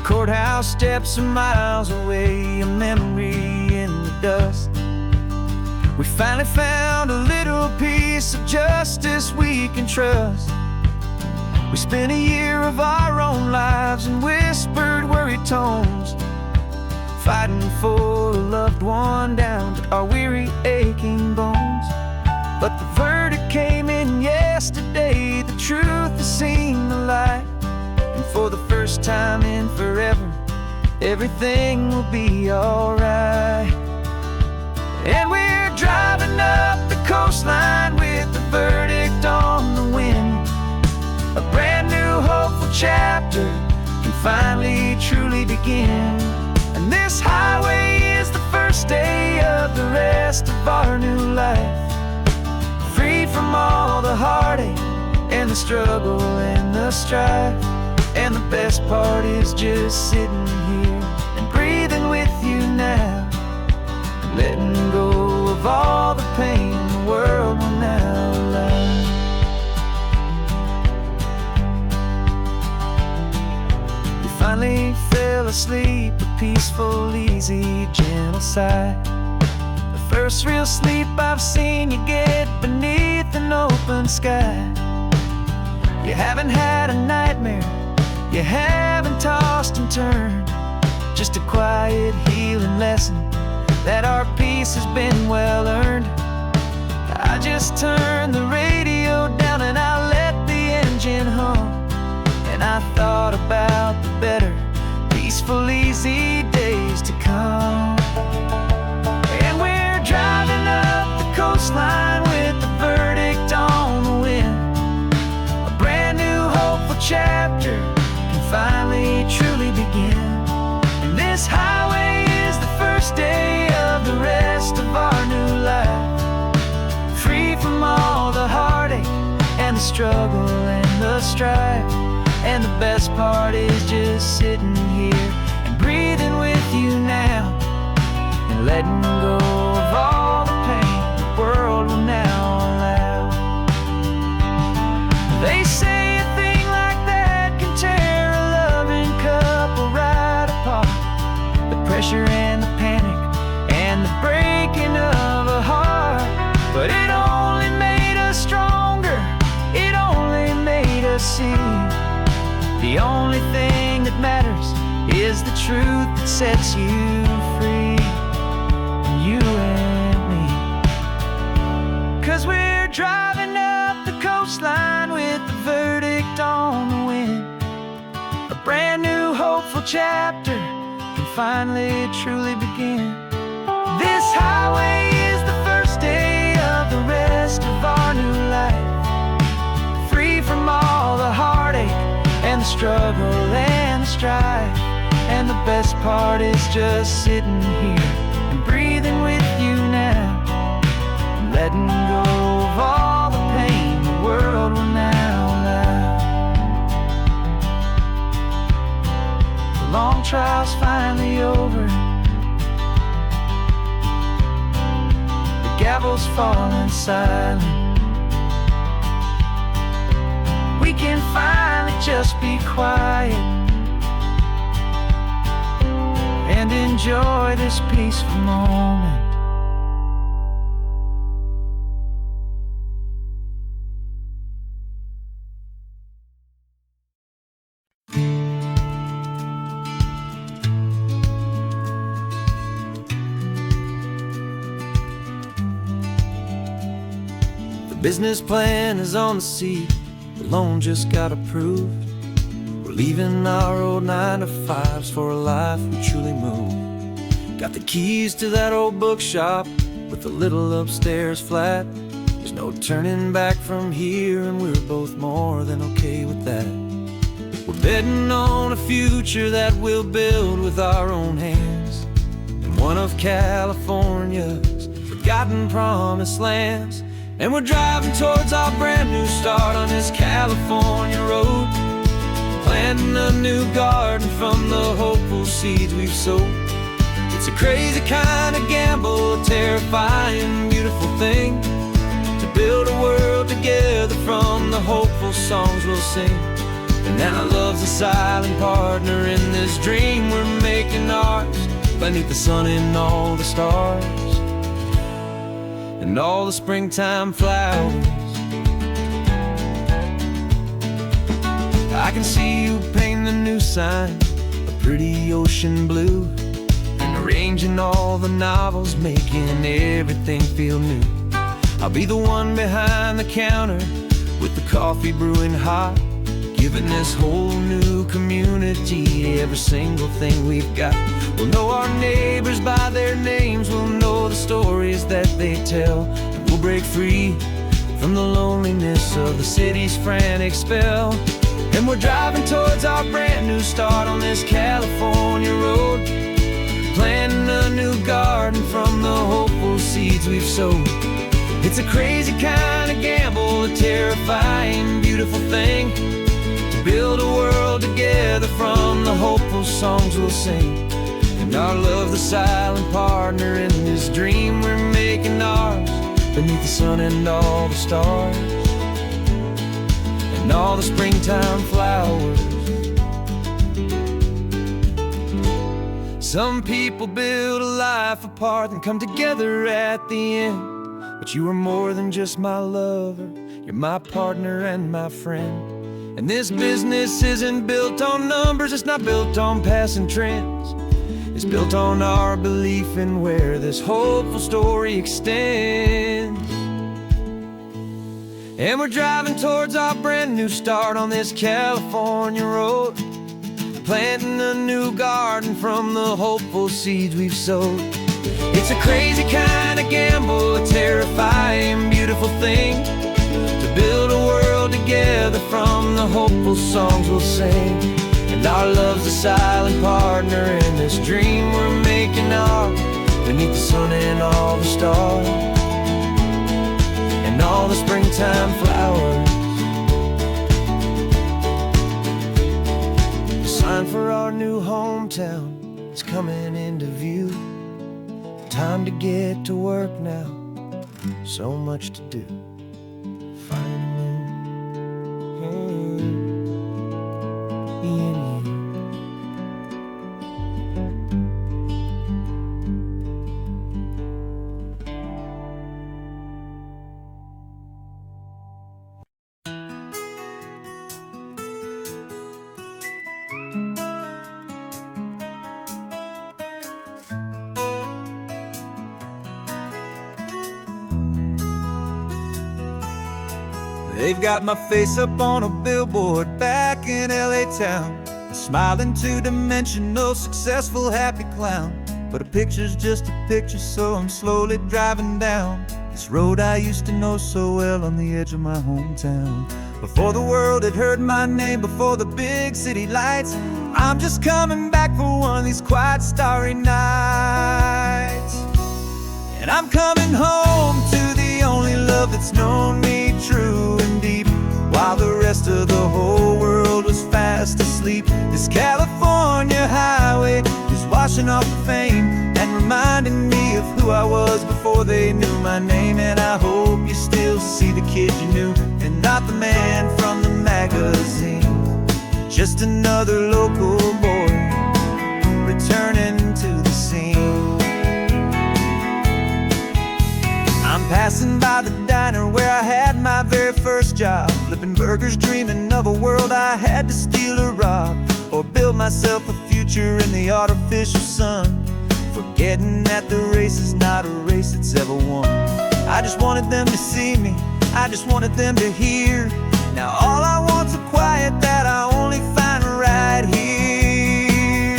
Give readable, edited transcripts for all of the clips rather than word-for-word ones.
Courthouse steps are miles away, a memory in the dust. We finally found a little piece of justice we can trust. We spent a year of our own lives in whispered, worried tones, fighting for a loved one down to our weary, aching bones. But the verdict came in yesterday, the truth has seen the light. And for the first time in forever, everything will be alright. And we're driving up the coastline with the verdict on the wind. A brand new hopeful chapter can finally truly begin. And this highway is the first day of the rest of our new life, free from all the heartache and the struggle and the strife. And the best part is just sitting here and breathing with you now, letting go of all the pain the world will now allow. We finally fell asleep, a peaceful, easy, gentle sigh. The first real sleep I've seen you get beneath an open sky. You haven't had a nightmare, you haven't tossed and turned, just a quiet healing lesson that our peace has been well earned. I just turned the radio down and I let the engine hum, and I thought about the better, peaceful, easy days to come. And we're driving up the coastline with the verdict on the wind. A brand new hopeful chapter can finally truly begin. And this highway is the first day of the rest of our new life, free from all the heartache and the struggle and the strife. And the best part is just sitting here and breathing with you now, and letting go of all the pain the world will now allow. They say a thing like that can tear a loving couple right apart. The pressure and the panic and the breaking of a heart. But it only made us stronger, it only made us see the only thing that matters is the truth that sets you free, you and me. 'Cause we're driving up the coastline with the verdict on the wind. A brand new hopeful chapter can finally truly begin. This highway is the first day of the rest of our new life, free from all the heartache and the struggle and the strife. And the best part is just sitting here and breathing with you now, letting go of all the pain the world will now allow. The long trial's finally over, the gavel's falling silent. We can finally just be quiet and enjoy this peaceful moment. The business plan is on the seat, the loan just got approved. We're leaving our old 9-to-5s for a life we truly move. Got the keys to that old bookshop with the little upstairs flat. There's no turning back from here, and we're both more than okay with that. We're betting on a future that we'll build with our own hands, in one of California's forgotten promised lands. And we're driving towards our brand new start on this California road, planting a new garden from the hopeful seeds we've sowed. It's a crazy kind of gamble, a terrifying, beautiful thing, to build a world together from the hopeful songs we'll sing. And now love's a silent partner in this dream we're making ours, beneath the sun and all the stars and all the springtime flowers. I can see you paint the new sign a pretty ocean blue, and arranging all the novels, making everything feel new. I'll be the one behind the counter with the coffee brewing hot, giving this whole new community every single thing we've got. We'll know our neighbors by their names, we'll know the stories that they tell, and we'll break free from the loneliness of the city's frantic spell. And we're driving towards our brand new start on this California road, planting a new garden from the hopeful seeds we've sowed. It's a crazy kind of gamble, a terrifying, beautiful thing, to build a world together from the hopeful songs we'll sing. And our love's the silent partner in this dream we're making ours, beneath the sun and all the stars and all the springtime flowers. Some people build a life apart and come together at the end, but you are more than just my lover, you're my partner and my friend. And this business isn't built on numbers, it's not built on passing trends, it's built on our belief in where this hopeful story extends. And we're driving towards our brand new start on this California road, planting a new garden from the hopeful seeds we've sowed. It's a crazy kind of gamble, a terrifying, beautiful thing, to build a world together from the hopeful songs we'll sing. And our love's a silent partner in this dream we're making ours, beneath the sun and all the stars and all the springtime flowers. The sign for our new hometown is coming into view. Time to get to work now, so much to do. They've got my face up on a billboard back in LA town, a smiling two-dimensional, successful, happy clown. But a picture's just a picture, so I'm slowly driving down this road I used to know so well on the edge of my hometown. Before the world had heard my name, before the big city lights, I'm just coming back for one of these quiet, starry nights. And I'm coming home to the only love that's known me true and deep, while the rest of the whole world was fast asleep. This California highway is washing off the fame and reminding me of who I was before they knew my name. And I hope you still see the kid you knew, and not the man from the magazine, just another local boy returning to the scene. I'm passing by the diner where I had my very first job, flipping burgers, dreaming of a world I had to steal or rob, or build myself a future in the artificial sun, forgetting that the race is not a race that's ever won. I just wanted them to see me, I just wanted them to hear. Now all I want's a quiet that I only find right here.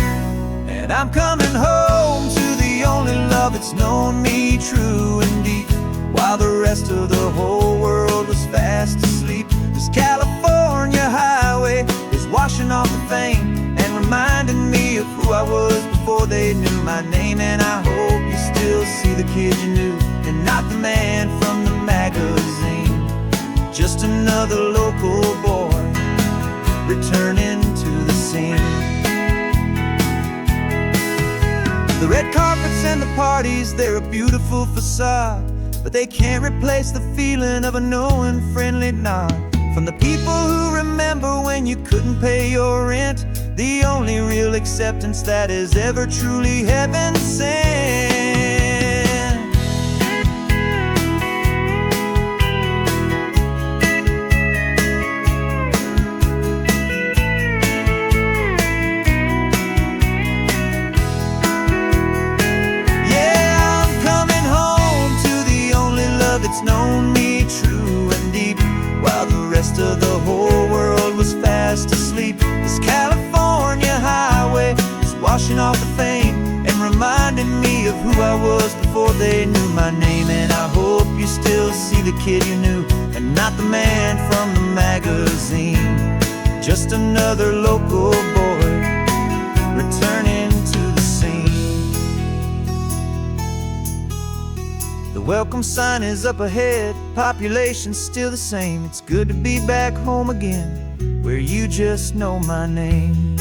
And I'm coming home to the only love that's known me true and deep, while the rest of the whole world was fast asleep. This California highway is washing off the fame and reminding me of who I was before they knew my name. And I hope you still see the kid you knew, and not the man from the magazine, just another local boy returning to the scene. The red carpets and the parties, they're a beautiful facade, but they can't replace the feeling of a knowing, friendly nod From the people who remember when you couldn't pay your rent, the only real acceptance that is ever truly heaven sent. That's known me true and deep, while the rest of the whole world was fast asleep. This California highway is washing off the fame and reminding me of who I was before they knew my name. And I hope you still see the kid you knew, and not the man from the magazine. Just another local boy returning to the scene. The welcome sign is up ahead, population's still the same. It's good to be back home again, where you just know my name.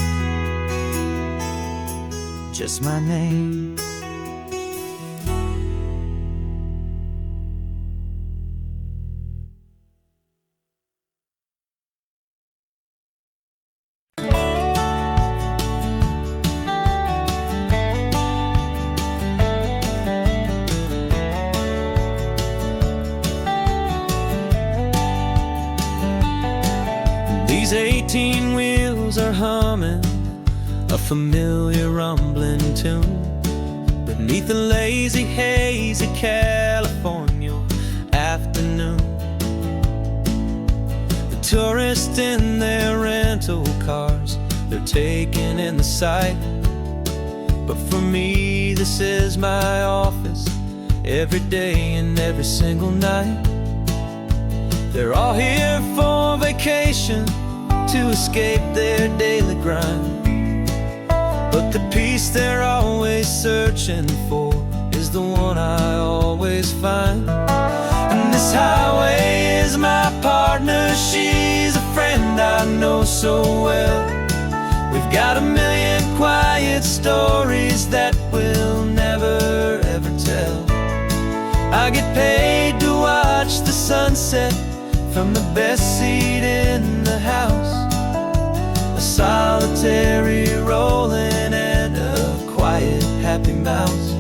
Just my name. These 18 wheels are humming a familiar rumbling tune beneath the lazy haze of California afternoon. The tourists in their rental cars, they're taking in the sight. But for me, this is my office, every day and every single night. They're all here for vacation, to escape their daily grind. But the peace they're always searching for is the one I always find. And this highway is my partner, she's a friend I know so well. We've got a million quiet stories that we'll never ever tell. I get paid to watch the sunset from the best seat in the house. A solitary rolling and a quiet happy mouse.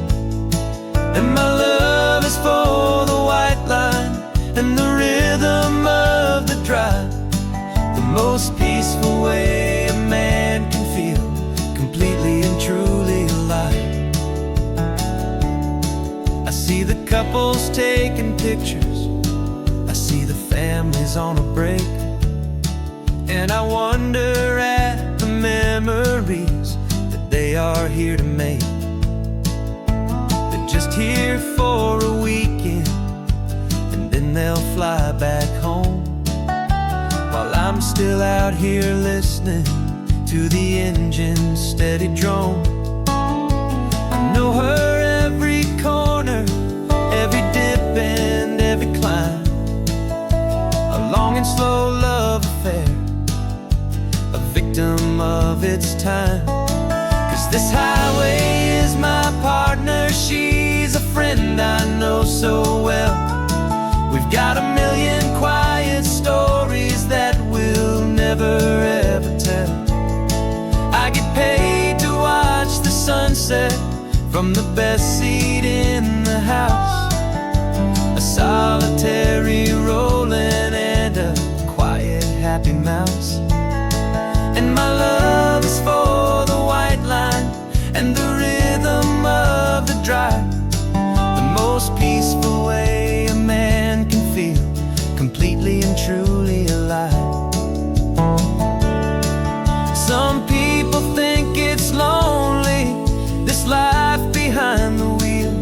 And my love is for the white line and the rhythm of the drive. The most peaceful way a man can feel completely and truly alive. I see the couples taking pictures, I see the families on a break, and I wonder at the memories that they are here to make. They're just here for a weekend, and then they'll fly back home, while I'm still out here listening to the engine's steady drone. I know her every corner, every dip and every climb. A long and slow love affair, a victim of its time. 'Cause this highway is my partner, she's a friend I know so well. We've got a million quiet stories that we'll never ever tell. I get paid to watch the sunset from the best seat in the house. A solitary rolling and a quiet happy mouse. And my love is for the white line and the rhythm of the drive. The most peaceful way a man can feel completely and truly alive. Some people think it's lonely, this life behind the wheel,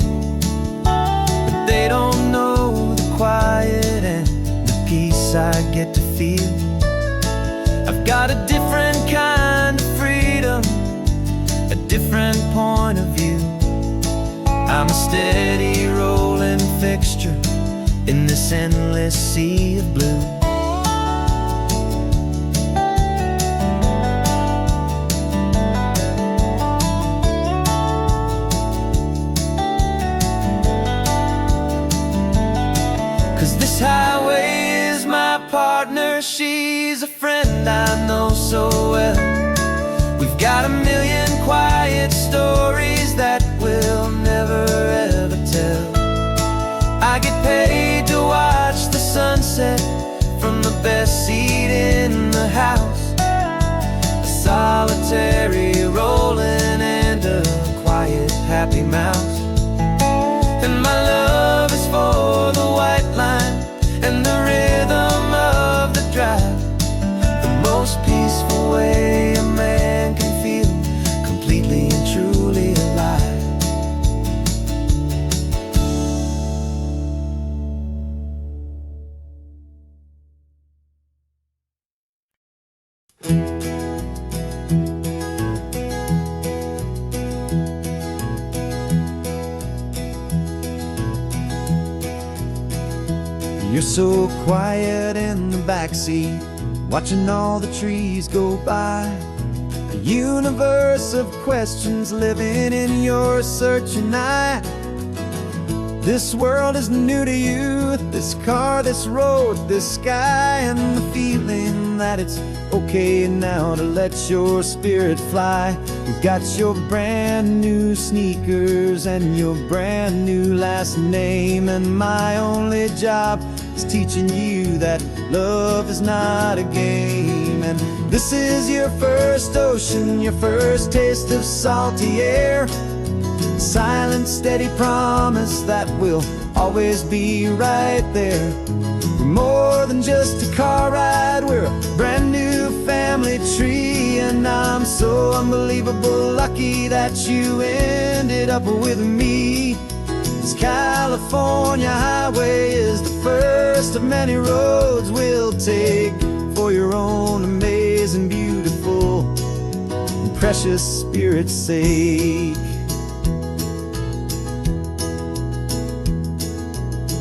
but they don't know the quiet and the peace I get to feel. I've got a different kind of freedom, a different point of view. I'm a steady rolling fixture in this endless sea of blue. This highway is my part. partner, she's a friend I know so well. We've got a million quiet stories that we'll never ever tell. I get paid to watch the sunset from the best seat in the house. A solitary rolling and a quiet happy mouse. And my love is for the white line and the rhythm of the drive. The most peaceful way a man can feel completely and truly alive. You're so quiet in the backseat, watching all the trees go by. A universe of questions living in your searching eye. This world is new to you, this car, this road, this sky, and the feeling that it's okay now to let your spirit fly. You've got your brand new sneakers and your brand new last name, and my only job is teaching you that love is not a game. And this is your first ocean, your first taste of salty air. Silent, steady promise that we'll always be right there. We're more than just a car ride, we're a brand new family tree. And I'm so unbelievable lucky that you ended up with me. This California highway is the first of many roads we'll take for your own amazing, beautiful, and precious spirit's sake.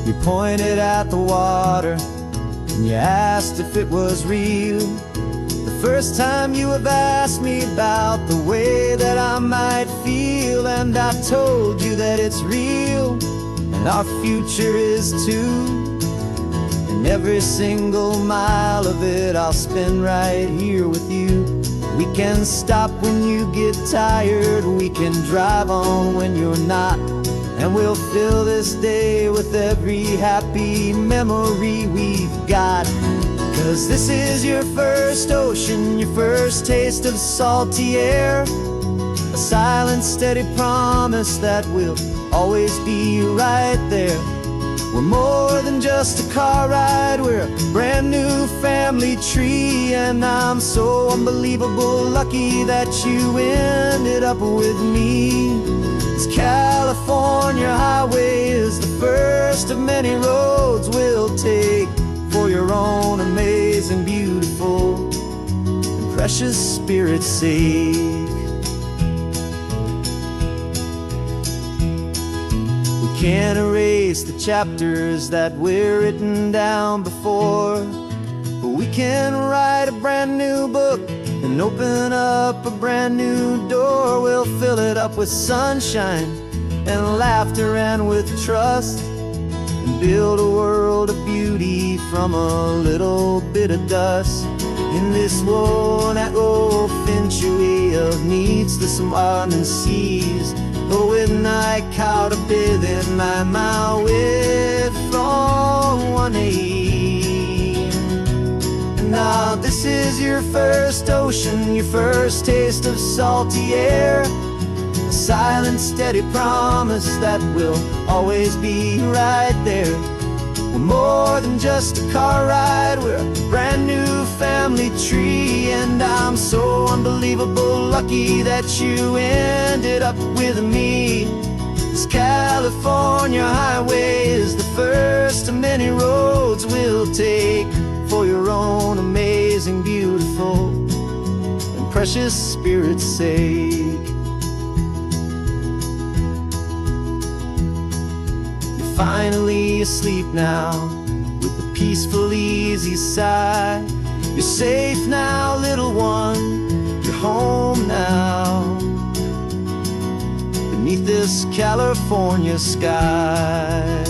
You pointed at the water and you asked if it was real. The first time you have asked me about the way that I might feel, and I told you that it's real and our future is too. And every single mile of it I'll spend right here with you. We can stop when you get tired, we can drive on when you're not, and we'll fill this day with every happy memory we've got. 'Cause this is your first ocean, your first taste of salty air. A silent, steady promise that we'll always be right there. We're more than just a car ride, we're a brand new family tree. And I'm so unbelievable lucky that you ended up with me. This California highway is the first of many roads we'll take for your own amazing, beautiful, and precious spirit's sake. We can't erase the chapters that were written down before, but we can write a brand new book and open up a brand new door. We'll fill it up with sunshine and laughter and with trust, and build a world of beauty from a little bit of dust. In this world that finchuí of needs the summer seas, oh, when I caught a bit in my way from one aim. Now this is your first ocean, your first taste of salty air. A silent, steady promise that we'll always be right there. We're more than just a car ride, we're a brand new family tree. And I'm so unbelievable lucky that you ended up with me. This California highway is the first of many roads we'll take for your own amazing, beautiful, and precious spirit's sake. You're finally asleep now with a peaceful, easy sigh. You're safe now, little one, you're home now, beneath this California sky.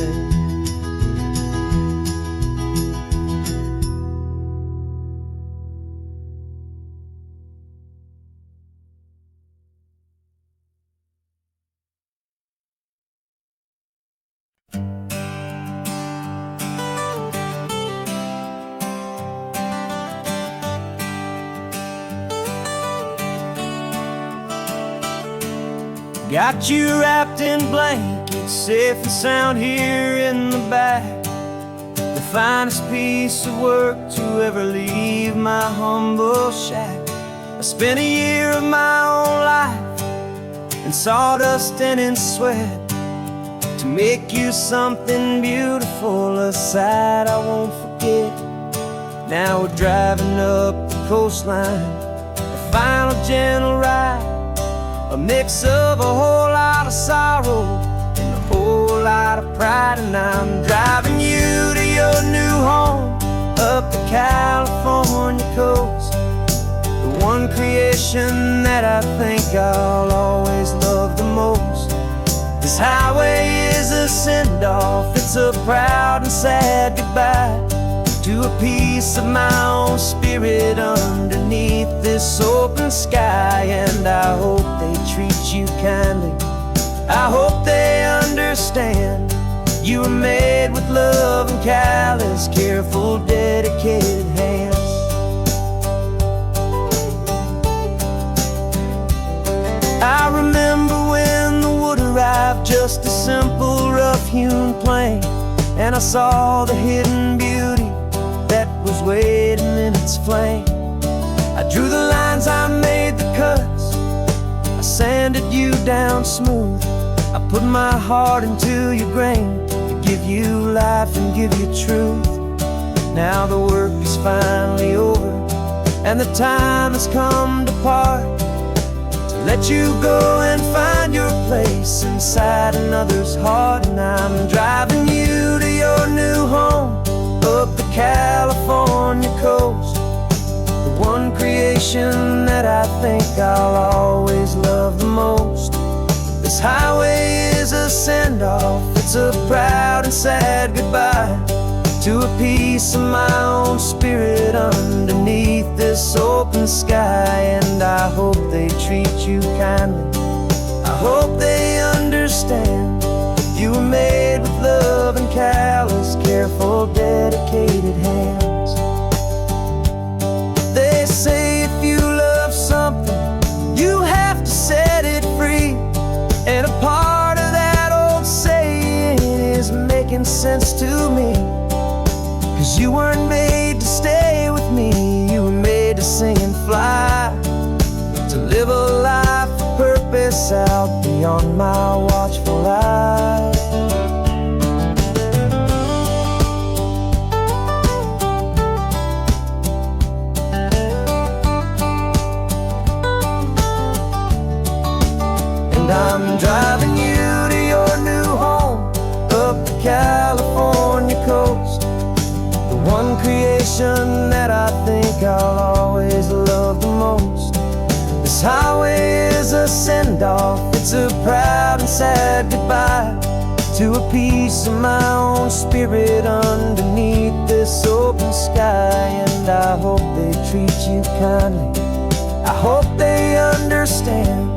Got you wrapped in blankets, safe and sound here in the back. The finest piece of work to ever leave my humble shack. I spent a year of my own life in sawdust and in sweat to make you something beautiful, a sight I won't forget. Now we're driving up the coastline, the final gentle ride, a mix of a whole lot of sorrow and a whole lot of pride. And I'm driving you to your new home up the California coast, the one creation that I think I'll always love the most. This highway is a send-off, it's a proud and sad goodbye to a piece of my own spirit underneath this open sky. And I hope they treat you kindly, I hope they understand you were made with love and callous, careful, dedicated hands. I remember when the wood arrived, just a simple rough-hewn plank, and I saw the hidden beauty that was waiting in its flame. I drew the lines, I made the cuts, I sanded you down smooth. I put my heart into your grain to give you life and give you truth. Now the work is finally over and the time has come to part, to let you go and find your place inside another's heart. And I'm driving you to your new home up the California coast, the one creation that I think I'll always love the most. This highway is a send-off, it's a proud and sad goodbye to a piece of my own spirit underneath this open sky. And I hope they treat you kindly, I hope they understand you were made with love and callous, careful, dedicated hands. They say if you love something, you have to set it free. And a part of that old saying is making sense to me, 'cause you weren't made to stay with me, you were made to sing and fly, to live a life of purpose out beyond my watchful eye. I'm driving you to your new home up the California coast, the one creation that I think I'll always love the most. This highway is a send-off, it's a proud and sad goodbye to a piece of my own spirit underneath this open sky. And I hope they treat you kindly, I hope they understand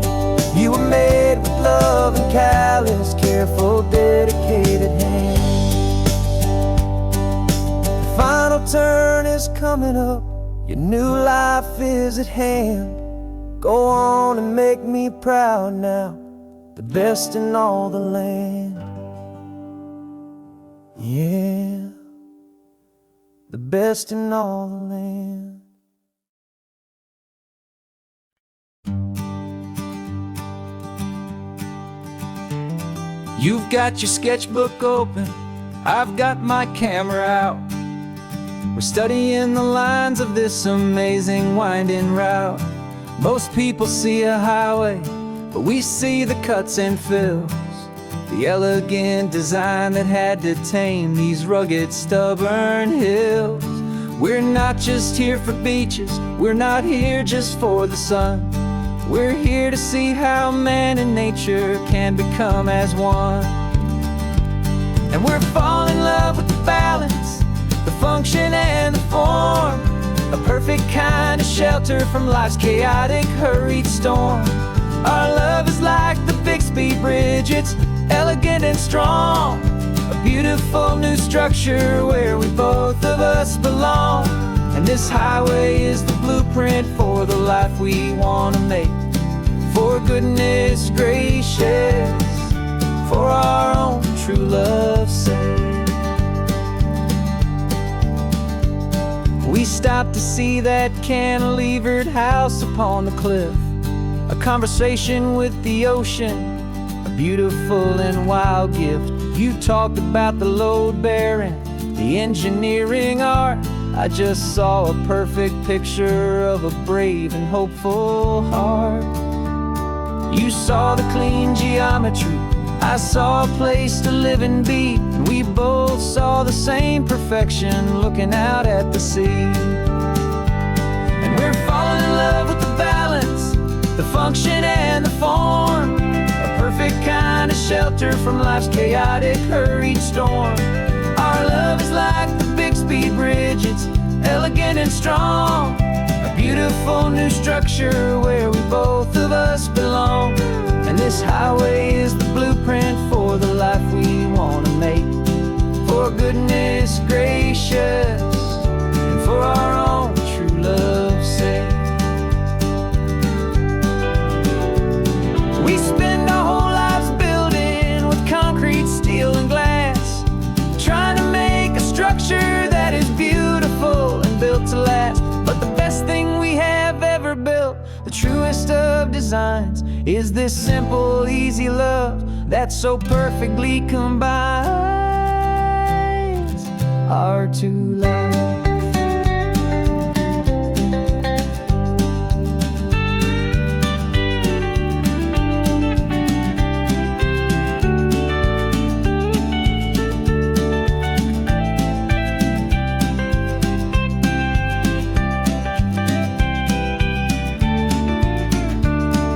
you were made with love and callous, careful, dedicated hands. The final turn is coming up, your new life is at hand. Go on and make me proud now, the best in all the land. Yeah, the best in all the land. You've got your sketchbook open, I've got my camera out. We're studying the lines of this amazing winding route. Most people see a highway, but we see the cuts and fills, the elegant design that had to tame these rugged, stubborn hills. We're not just here for beaches, we're not here just for the sun. We're here to see how man and nature can become as one. And we're falling in love with the balance, the function and the form, a perfect kind of shelter from life's chaotic, hurried storm. Our love is like the Bixby Bridge, it's elegant and strong, a beautiful new structure where we both of us belong. And this highway is the blueprint for the life we want to make, for for goodness gracious, for our own true love's sake. We stopped to see that cantilevered house upon the cliff, a conversation with the ocean, a beautiful and wild gift. You talked about the load bearing, the engineering art. I just saw a perfect picture of a brave and hopeful heart. You saw the clean geometry, I saw a place to live and be, and we both saw the same perfection looking out at the sea. And we're falling in love with the balance, the function and the form, a perfect kind of shelter from life's chaotic, hurried storm. Our love is like the Bixby Bridge, it's elegant and strong, a beautiful new structure where we both of us belong. And this highway is the blueprint for the life we want to make, for goodness gracious, and for our own true love's sake. We spend our whole lives building with concrete, steel, and glass, trying to make a structure that is beautiful and built to last. But the best thing we have ever built, the truest of designs, is this simple, easy love that so perfectly combines our two lives.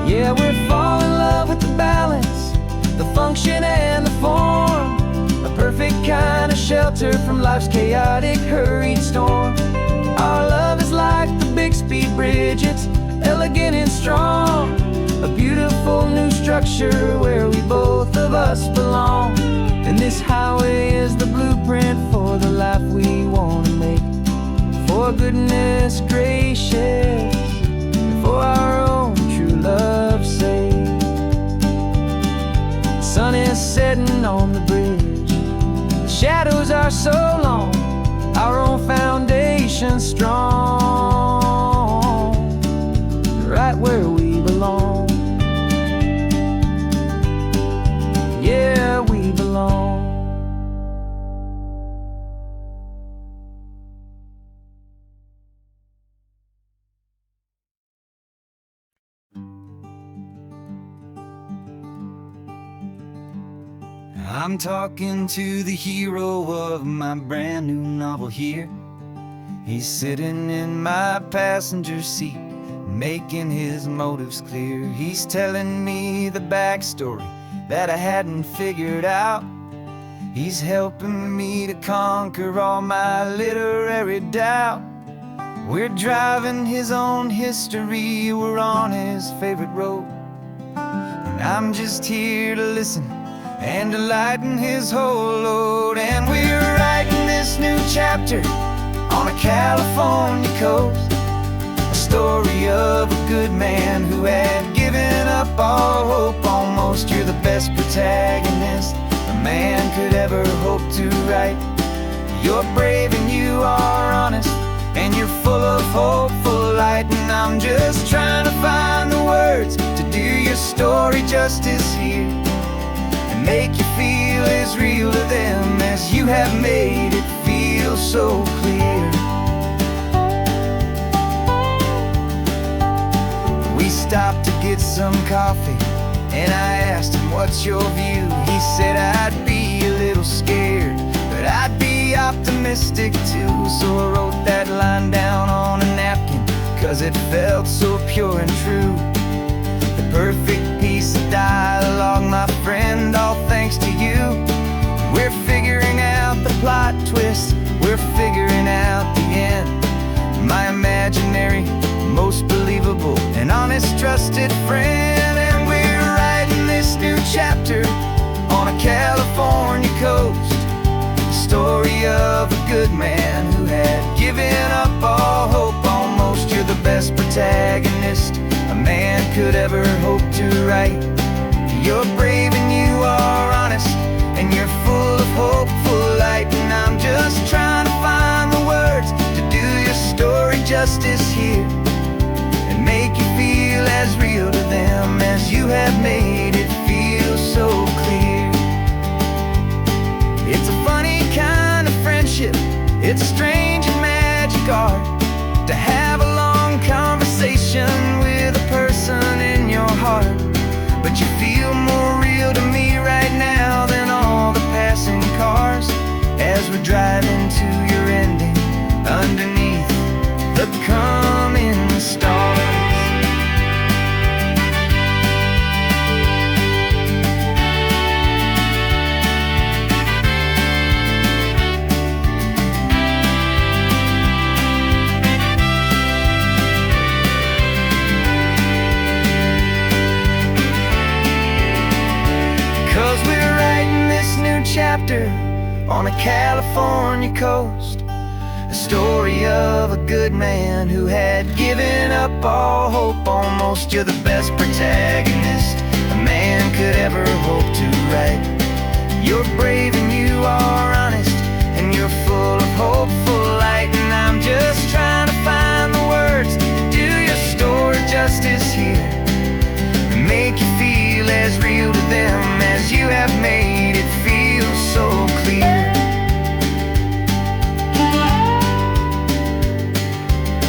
Yeah, we're falling in love with the balance, the function and the form, a perfect kind of shelter from life's chaotic, hurried storm. Our love is like the Bixby Bridge, it's elegant and strong, a beautiful new structure where we both of us belong. And this highway is the blueprint for the life we want to make, for goodness gracious, and for our own true love's sake. The sun is setting on the bridge, the shadows are so long, our own foundation strong, right where we belong. Yeah, we belong. I'm talking to the hero of my brand new novel here. He's sitting in my passenger seat, making his motives clear. He's telling me the backstory that I hadn't figured out. He's helping me to conquer all my literary doubt. We're driving his own history, we're on his favorite road, and I'm just here to listen and to lighten his whole load. And we're writing this new chapter on a California coast, a story of a good man who had given up all hope almost. You're the best protagonist a man could ever hope to write. You're brave and you are honest, and you're full of hopeful light. And I'm just trying to find the words to do your story justice here, make you feel as real to them as you have made it feel so clear. We stopped to get some coffee, and I asked him, what's your view? He said, I'd be a little scared, but I'd be optimistic too. So I wrote that line down on a napkin, 'cause it felt so pure and true. The perfect piece of dialogue, my friend, all thanks to you. We're figuring out the plot twist, we're figuring out the end. My imaginary, most believable and honest trusted friend. And we're writing this new chapter on a California coast, the story of a good man who had given up all hope almost. You're the best protagonist a man could ever hope to write. You're brave and you are honest, and you're full of hopeful light. And I'm just trying to find the words to do your story justice here, and make you feel as real to them as you have made it feel so clear. It's a funny kind of friendship, it's strange and magic art to have a long conversation with a person in your heart. But you feel more real to me right now than all the passing cars, as we're driving to your ending underneath the coming stars. Chapter on a California coast, a story of a good man who had given up all hope almost. You're the best protagonist a man could ever hope to write. You're brave and you are honest, and you're full of hopeful light. And I'm just trying to find the words to do your story justice here, and make you feel as real to them as you have made it feel so clear.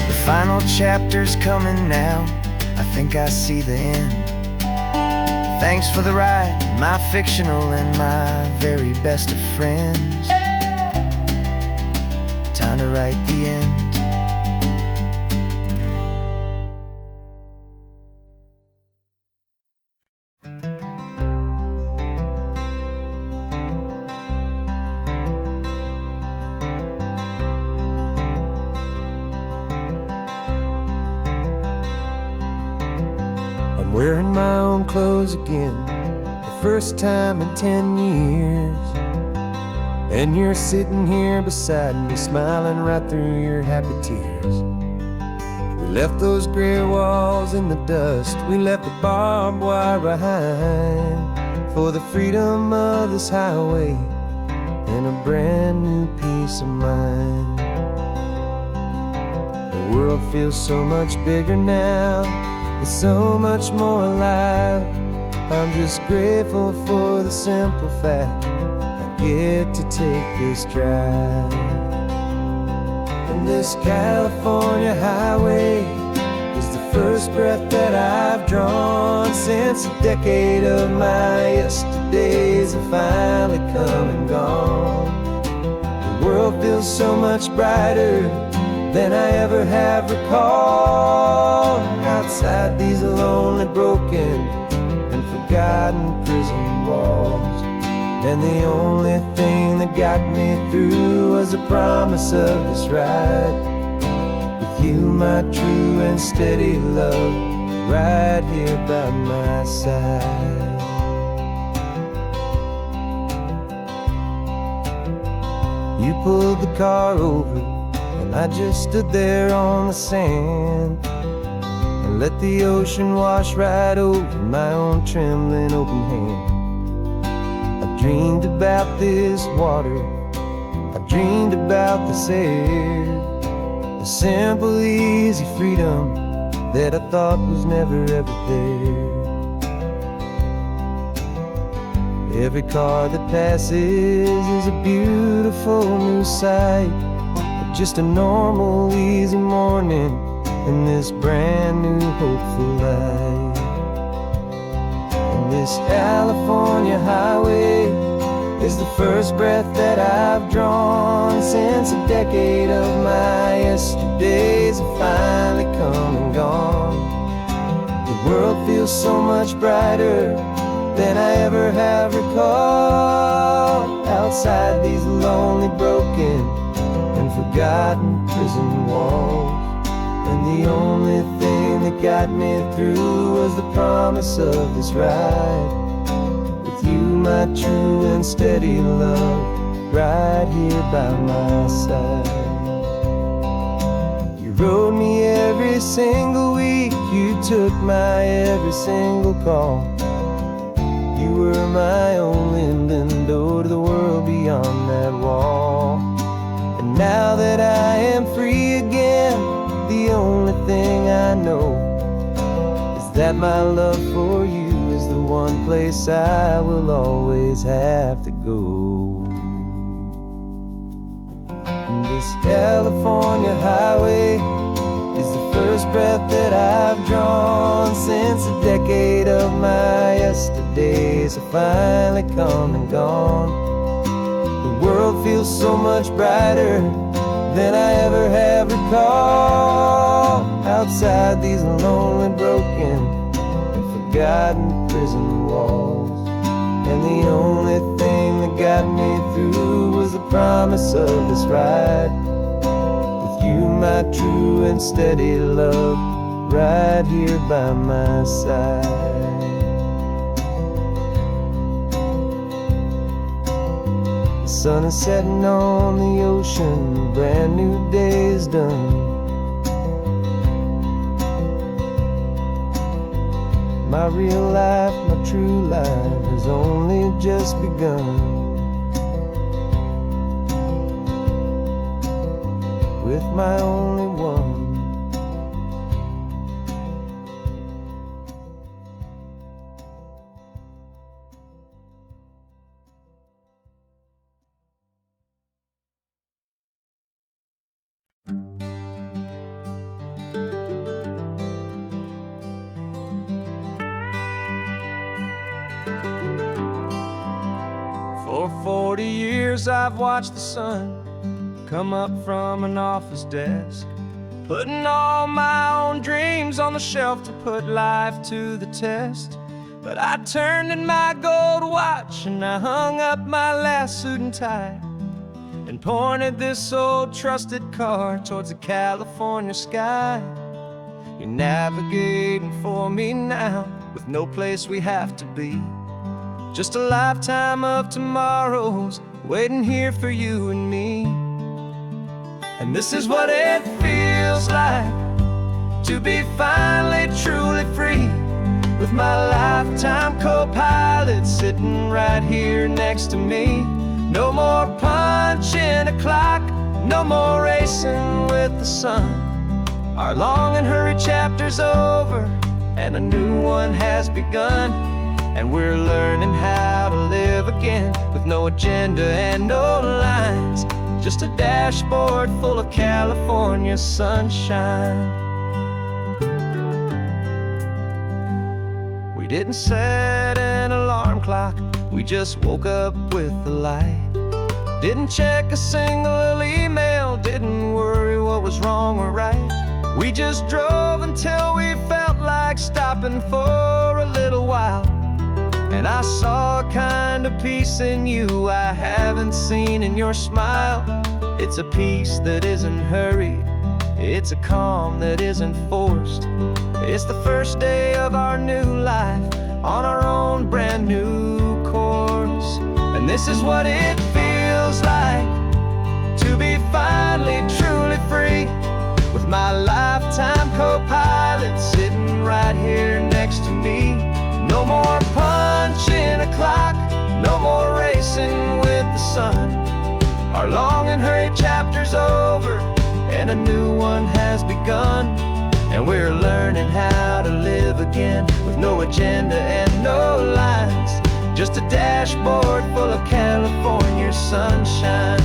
The final chapter's coming now, I think I see the end. Thanks for the ride, my fictional and my very best of friends. Time to write the end. I'm wearing my own clothes again, the first time in 10 years. And you're sitting here beside me, smiling right through your happy tears. We left those gray walls in the dust, we left the barbed wire behind, for the freedom of this highway and a brand new peace of mind. The world feels so much bigger now, it's so much more alive. I'm just grateful for the simple fact I get to take this drive. And this California highway is the first breath that I've drawn since a decade of my yesterdays have finally come and gone. The world feels so much brighter than I ever have recalled. Outside these lonely, broken, and forgotten prison walls, and the only thing that got me through was the promise of this ride with you, my true and steady love, right here by my side. You pulled the car over, and I just stood there on the sand and let the ocean wash right over my own trembling open hand. I dreamed about this water, I dreamed about this air, the simple, easy freedom that I thought was never ever there. Every car that passes is a beautiful new sight, just a normal, easy morning in this brand new, hopeful life. And this California highway is the first breath that I've drawn since a decade of my yesterdays have finally come and gone. The world feels so much brighter than I ever have recalled. Outside these lonely, broken, and forgotten prison walls, and the only thing that got me through was the promise of this ride with you, my true and steady love, right here by my side. You rode me every single week. You took my every single call. You were my only window to the world beyond that wall. And now that I am free again, the only thing I know is that my love for you is the one place I will always have to go. And this California highway is the first breath that I've drawn since a decade of my yesterdays have finally come and gone. The world feels so much brighter than I ever have recalled. Outside these lonely, broken, and forgotten prison walls. And the only thing that got me through was the promise of this ride. With you, my true and steady love, right here by my side. The sun is setting on the ocean, a brand new day is done. My real life, my true life has only just begun. With my only one. For 40 years I've watched the sun come up from an office desk, putting all my own dreams on the shelf to put life to the test. But I turned in my gold watch and I hung up my last suit and tie, and pointed this old trusted car towards the California sky. You're navigating for me now, with no place we have to be. Just a lifetime of tomorrows waiting here for you and me. And this is what it feels like to be finally truly free, with my lifetime co-pilot sitting right here next to me. No more punching a clock, no more racing with the sun. Our long and hurried chapter's over and a new one has begun. And we're learning how to live again, with no agenda and no lines, just a dashboard full of California sunshine. We didn't set an alarm clock, we just woke up with the light. Didn't check a single email, didn't worry what was wrong or right. We just drove until we felt like stopping for a little while. And I saw a kind of peace in you I haven't seen in your smile. It's a peace that isn't hurried, it's a calm that isn't forced. It's the first day of our new life on our own brand new course. And this is what it feels like to be finally truly free, with my lifetime co-pilot sitting right here next to me. No more punching a clock, no more racing with the sun. Our long and hurried chapter's over and a new one has begun. And we're learning how to live again, with no agenda and no lines, just a dashboard full of California sunshine.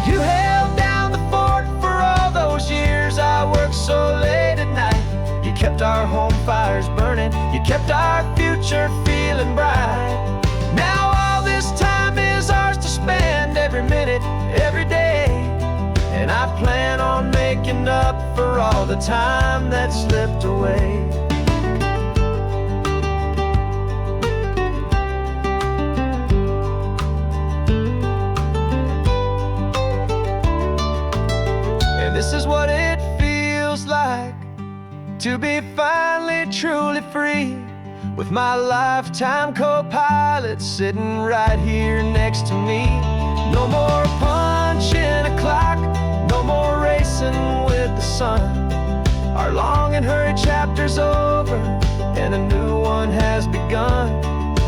You held down the fort for all those years I worked so late at night. You kept our home fires burning, you kept our future feeling bright. Now all this time is ours to spend, every minute, every day. And I plan on making up for all the time that slipped away. And this is what it feels like to be finally truly free, with my lifetime co-pilot sitting right here next to me. No more punching a clock, no more racing dancing with the sun. Our long and hurried chapter's over, and a new one has begun.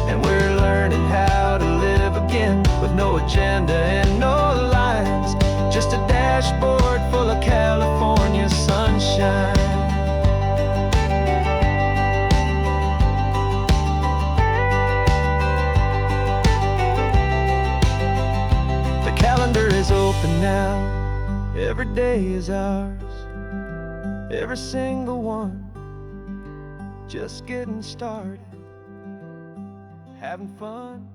And we're learning how to live again, with no agenda and no lines, just a dashboard full of California sunshine. The calendar is open now, every day is ours, every single one, just getting started, having fun.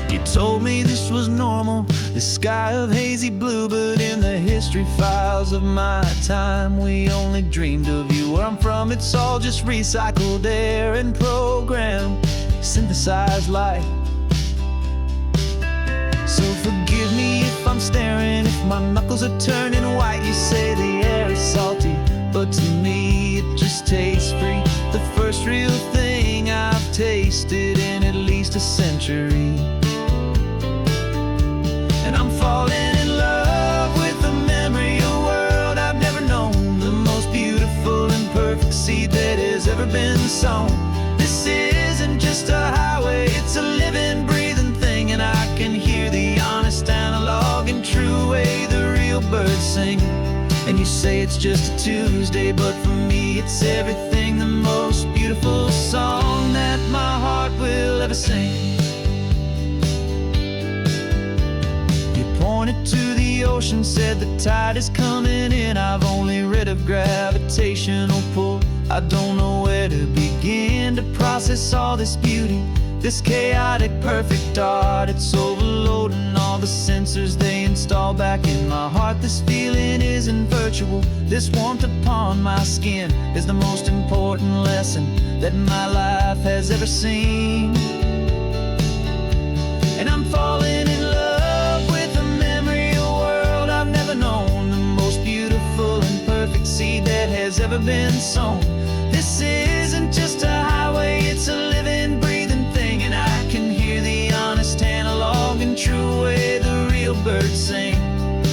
You told me this was normal, this sky of hazy blue, but in the history files of my time, we only dreamed of you. Where I'm from, it's all just recycled air and programmed, synthesized light. So forgive me if I'm staring, if my knuckles are turning white. You say the air is salty, but to me it just tastes free. The first real thing I've tasted in at least a century. And I'm falling in love with the memory of a world I've never known, the most beautiful and perfect seed that has ever been sown. This isn't just a highway, it's a living, breathing thing, and I can hear the honest, analog, and true way the real birds sing. And you say it's just a Tuesday, but for me it's everything, the most beautiful song that my heart will ever sing. Pointed to the ocean, said the tide is coming in. I've only read of gravitational pull, I don't know where to begin to process all this beauty, this chaotic perfect art. It's overloading all the sensors they install back in my heart. This feeling isn't virtual, this warmth upon my skin is the most important lesson that my life has ever seen. And I'm falling in love with a memory of a world I've never known, the most beautiful and perfect seed that has ever been sown. This isn't just a highway, it's a living, breathing thing, and I can hear the honest, analog, and true way the real birds sing.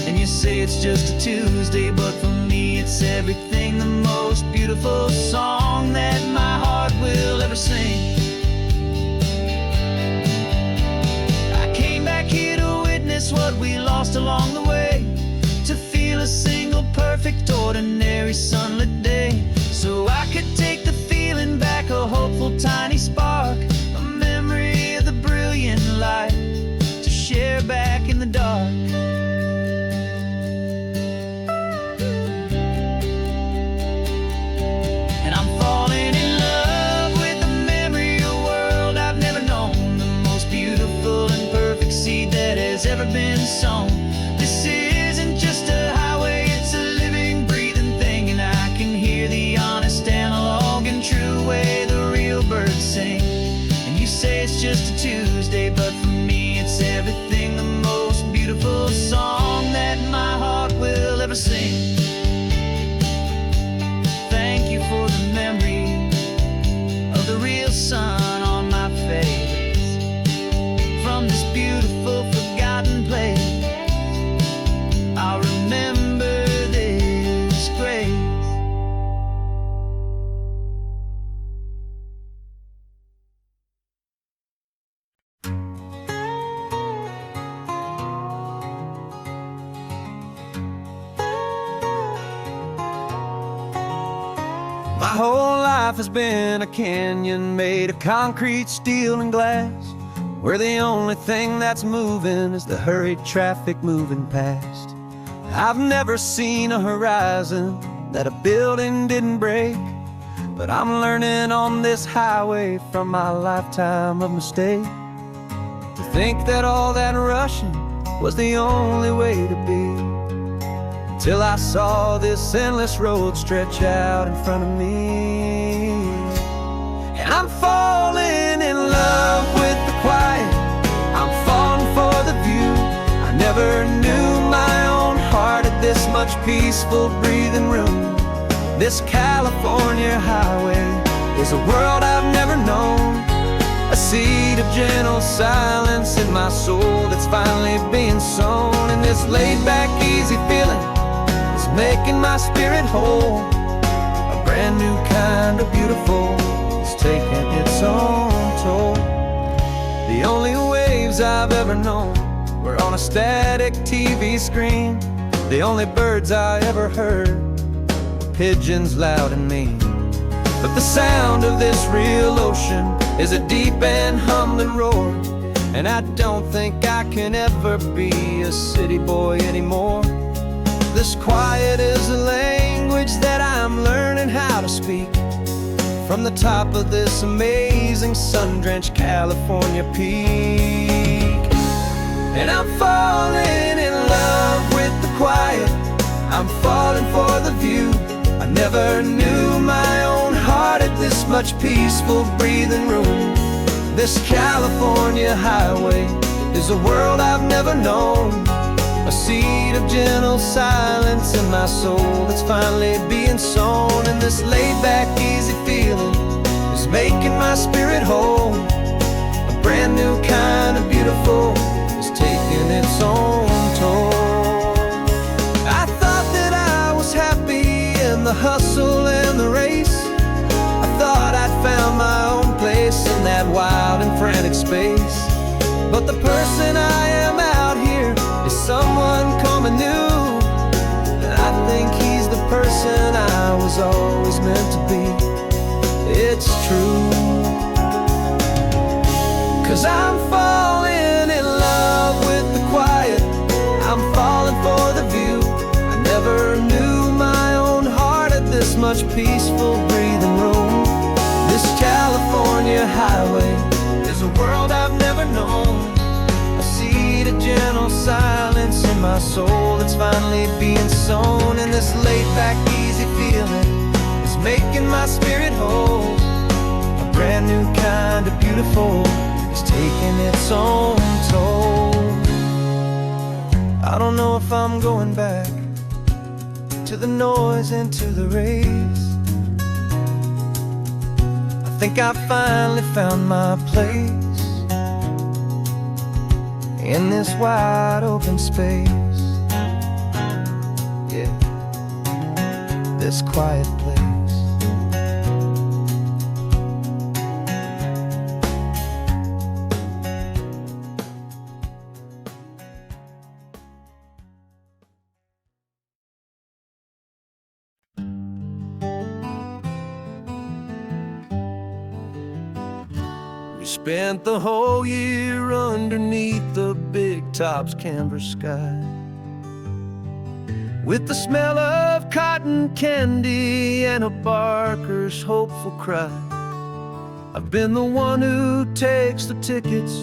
And you say it's just a Tuesday, but for me it's everything, the most beautiful song that my heart will ever sing. I came back here to witness what we lost along the way, to feel a single perfect ordinary sunlit day, so I could take the feeling back, a hopeful tiny spark, a memory of the brilliant light to share back in the dark. And I'm falling in love with the memory of a world I've never known, the most beautiful and perfect seed that has ever been sown. This isn't just a highway, it's a living, breathing thing, and I can hear the honest, analog, and true way the real birds sing. And you say it's just a Tuesday, but for me it's everything, the most beautiful song that my heart will ever sing. Thank you for the memory of the real sun on my face, from this beautiful forgotten place. I'll remember this grace. My whole life has been a canyon made of concrete, steel, and glass, where the only thing that's moving is the hurried traffic moving past. I've never seen a horizon that a building didn't break, but I'm learning on this highway from my lifetime of mistake, to think that all that rushing was the only way to be. Till I saw this endless road stretch out in front of me. And I'm falling in love with the quiet, I'm falling for the view. I never knew my own heart had this much much peaceful breathing room. This California highway is a world I've never known. A seed of gentle silence in my soul that's finally being sown. And this laid-back, easy feeling is making my spirit whole. A brand new kind of beautiful is taking its own toll. The only waves I've ever known were on a static TV screen. The only birds I ever heard were pigeons loud and mean. But the sound of this real ocean is a deep and humbling roar. And I don't think I can ever be a city boy anymore. This quiet is a language that I'm learning how to speak from the top of this amazing sun-drenched California peak. And I'm falling in love with the quiet, I'm falling for the view. I never knew my own heart had this much peaceful breathing room. This California highway is a world I've never known. A seed of gentle silence in my soul that's finally being sown. And this laid-back, easy feeling is making my spirit whole. A brand new kind of beautiful is taking its own toll. I thought that I was happy in the hustle and the race. I thought I'd found my own place in that wild and frantic space. But the person I am out here is someone coming new. And I think he's the person I was always meant to be. It's true. 'Cause I'm falling in love with the quiet, I'm falling for the view. I never knew my own heart had this much peaceful breathing room. This California highway is a world I've never known. A seed of gentle silence in my soul that's finally being sown. And this laid-back, easy feeling is making my spirit whole. A brand new kind of beautiful is taking its own toll. I don't know if I'm going back to the noise and to the race. I think I finally found my place in this wide open space. Yeah, this quiet place. Spent the whole year underneath the big top's canvas sky, with the smell of cotton candy and a barker's hopeful cry. I've been the one who takes the tickets,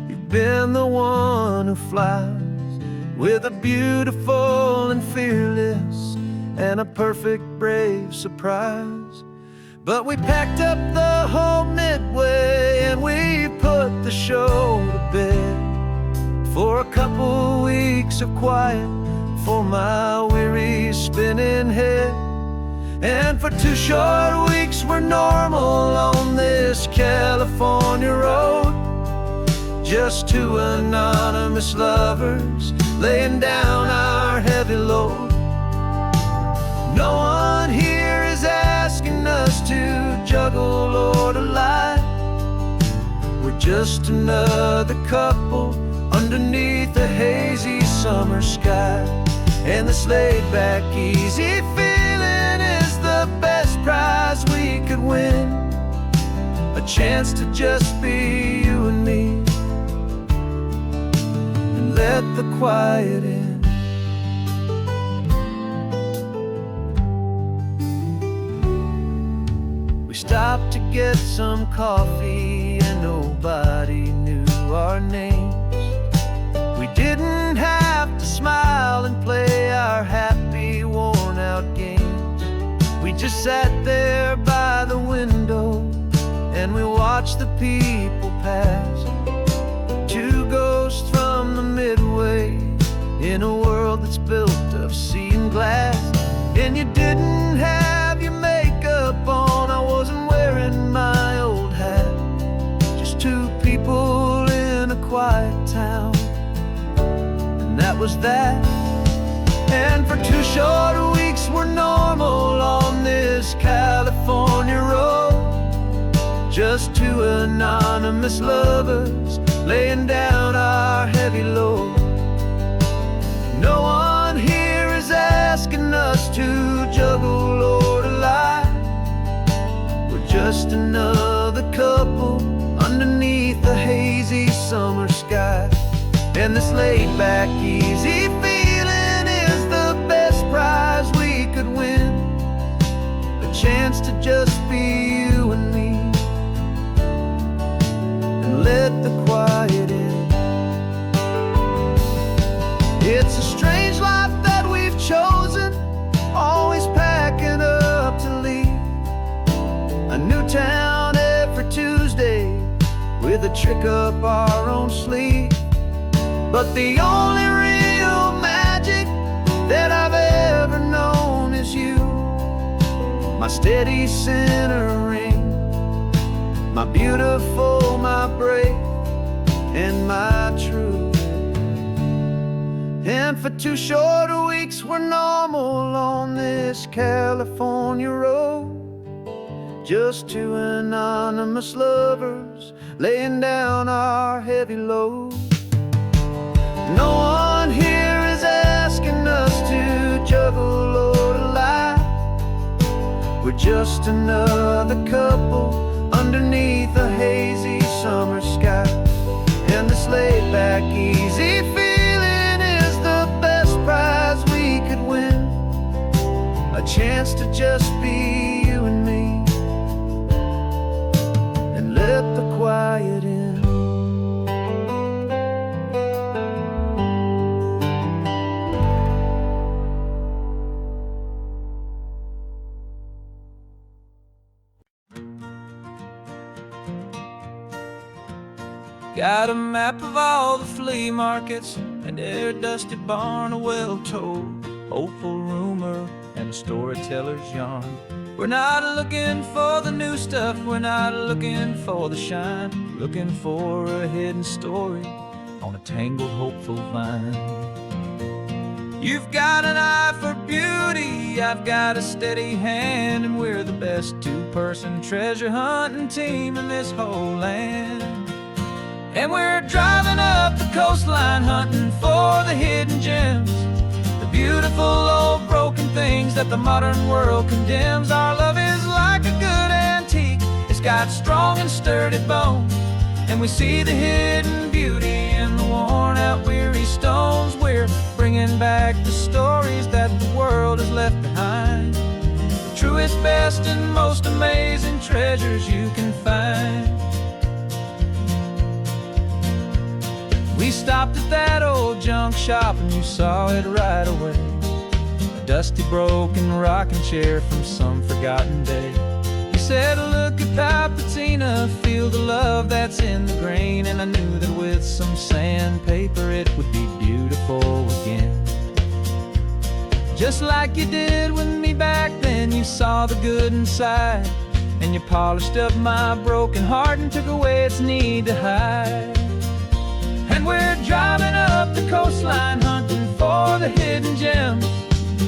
you've been the one who flies, with a beautiful and fearless and a perfect brave surprise. But we packed up the whole Midway and we put the show to bed for a couple weeks of quiet for my weary spinning head. And for 2 short weeks we're normal on this California road, just 2 anonymous lovers laying down our heavy load. No one here is asking us to juggle or to lie. We're just another couple underneath the hazy summer sky. And this laid-back, easy feeling is the best prize we could win. A chance to just be you and me, and let the quiet in. Stopped to get some coffee and nobody knew our names. We didn't have to smile and play our happy, worn-out games. We just sat there by the window and we watched the people pass. 2 ghosts from the Midway in a world that's built of sea quiet town. And that was that. And for 2 short weeks we're normal on this California road. Just 2 anonymous lovers laying down our heavy load. No one here is asking us to juggle or to lie. We're just another couple underneath the hazy summer sky. And this laid-back, easy feeling is the best prize we could win. A chance to just be you and me, and let the quiet in. It's a strange life that we've chosen, always packing up to leave. A new town every Tuesday, with a trick up our own sleeve. But the only real magic that I've ever known is you, my steady centering, my beautiful, my brave, and my true. And for 2 short weeks we're normal on this California road. Just 2 anonymous lovers laying down our heavy load. No one here is asking us to juggle or to lie. We're just another couple underneath a hazy summer sky. And this laid-back, easy feeling is the best prize we could win. A chance to just be you and me, and let the quiet in. Got a map of all the flea markets and every dusty barn, a well-told, hopeful rumor and a storyteller's yarn. We're not looking for the new stuff, we're not looking for the shine, looking for a hidden story on a tangled, hopeful vine. You've got an eye for beauty, I've got a steady hand, and we're the best 2-person treasure hunting team in this whole land. And we're driving up the coastline hunting for the hidden gems, the beautiful old broken things that the modern world condemns. Our love is like a good antique, it's got strong and sturdy bones, and we see the hidden beauty in the worn out weary stones. We're bringing back the stories that the world has left behind, the truest, best, and most amazing treasures you can find. We stopped at that old junk shop and you saw it right away, a dusty, broken rocking chair from some forgotten day. You said, look at that patina, feel the love that's in the grain, and I knew that with some sandpaper it would be beautiful again. Just like you did with me back then, you saw the good inside, and you polished up my broken heart and took away its need to hide. And we're driving up the coastline hunting for the hidden gems,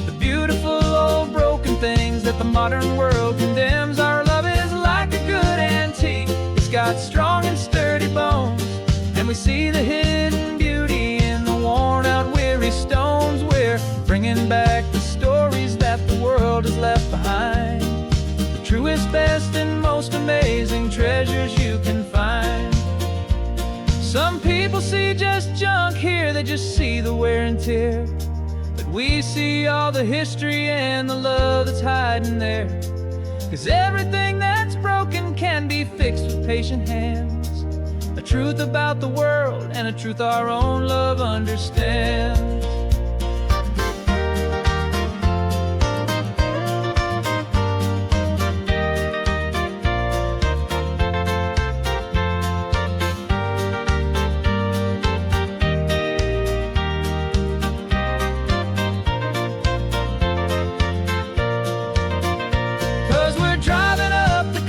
the beautiful old broken things that the modern world condemns. Our love is like a good antique, it's got strong and sturdy bones, and we see the hidden beauty in the worn out weary stones. We're bringing back the stories that the world has left behind, the truest, best, and most amazing treasures you can find. Some people see just junk here, they just see the wear and tear, but we see all the history and the love that's hiding there. 'Cause everything that's broken can be fixed with patient hands, a truth about the world and a truth our own love understands.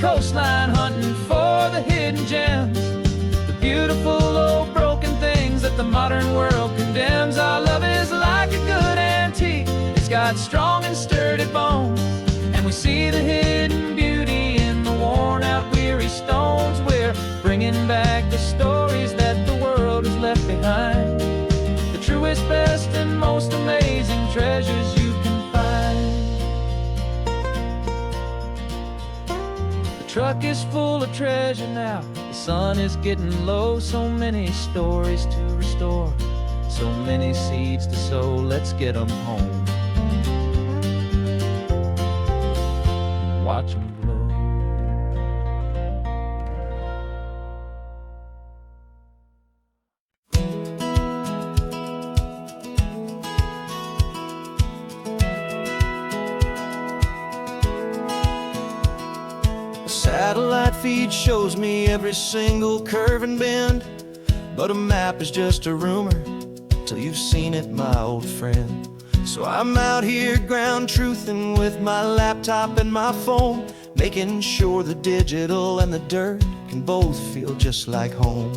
Coastline hunting for the hidden gems, the beautiful old broken things modern world condemns. Our love is like a good antique. It's got strong and sturdy bones, and we see the hidden beauty in the worn out weary stones. We're bringing back the stories that the world has left behind, the truest, best, and most amazing treasures you can find. The truck is full of treasure now. The sun is getting low. So many stories to restore, so many seeds to sow. Let's get them home, watch them blow. Satellite feed shows me every single curve and bend, but a map is just a rumor till you've seen it, my old friend. So I'm out here ground truthing with my laptop and my phone, making sure the digital and the dirt can both feel just like home.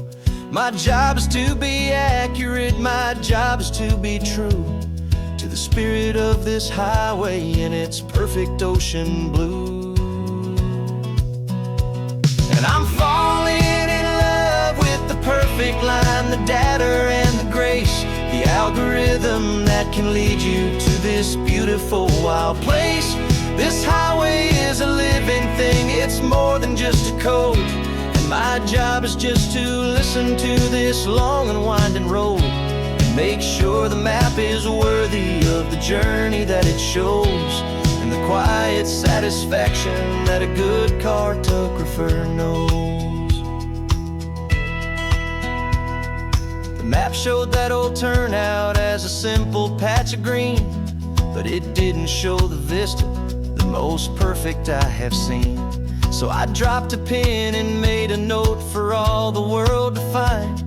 My job is to be accurate, my job is to be true to the spirit of this highway in its perfect ocean blue. And I'm falling in love with the perfect line, the data and the grace, the algorithm that can lead you to this beautiful wild place. This highway is a living thing, it's more than just a code. And my job is just to listen to this long and winding road, and make sure the map is worthy of the journey that it shows, and the quiet satisfaction that a good cartographer knows. The map showed that old turnout as a simple patch of green, but it didn't show the vista, the most perfect I have seen. So I dropped a pin and made a note for all the world to find,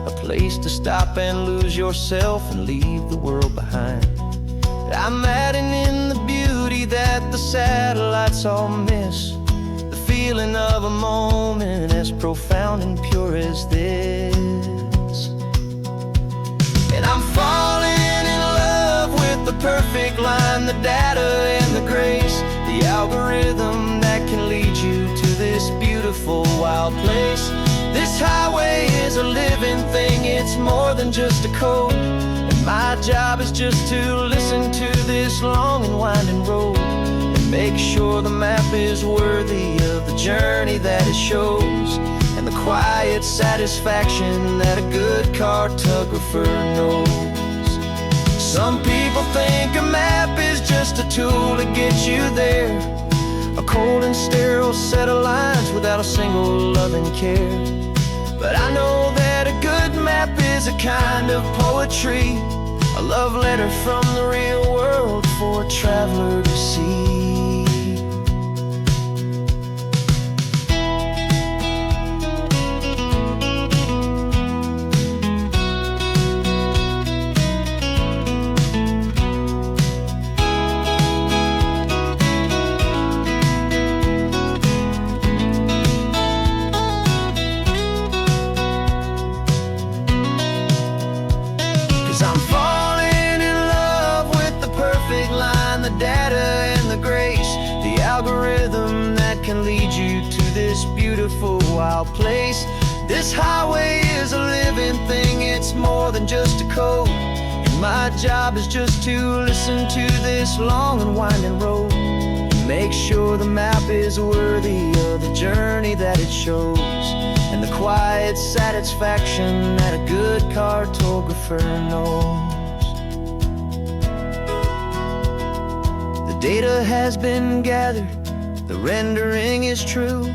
a place to stop and lose yourself and leave the world behind. I'm adding in the beauty that the satellites all miss, the feeling of a moment as profound and pure as this. And I'm falling in love with the perfect line, the data and the grace, the algorithm that can lead you to this beautiful wild place. This highway is a living thing, it's more than just a code. My job is just to listen to this long and winding road, and make sure the map is worthy of the journey that it shows, and the quiet satisfaction that a good cartographer knows. Some people think a map is just a tool to get you there, a cold and sterile set of lines without a single loving care. But I know that a good map is a kind of poetry, a love letter from the real world for a traveler to see. I'm falling in love with the perfect line, the data and the grace, the algorithm that can lead you to this beautiful wild place. This highway is a living thing, it's more than just a code. And my job is just to listen to this long and winding road, and make sure the map is worthy of the journey that it shows, and the quiet satisfaction that a good cartographer knows. The data has been gathered, the rendering is true.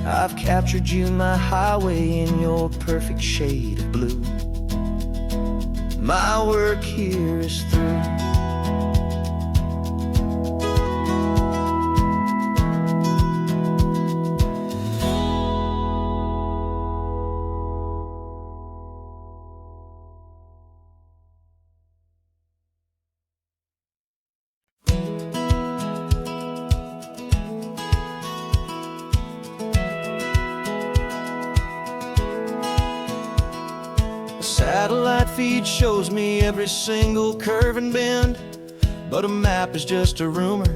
I've captured you, my highway, in your perfect shade of blue. My work here is through. Satellite feed shows me every single curve and bend, but a map is just a rumor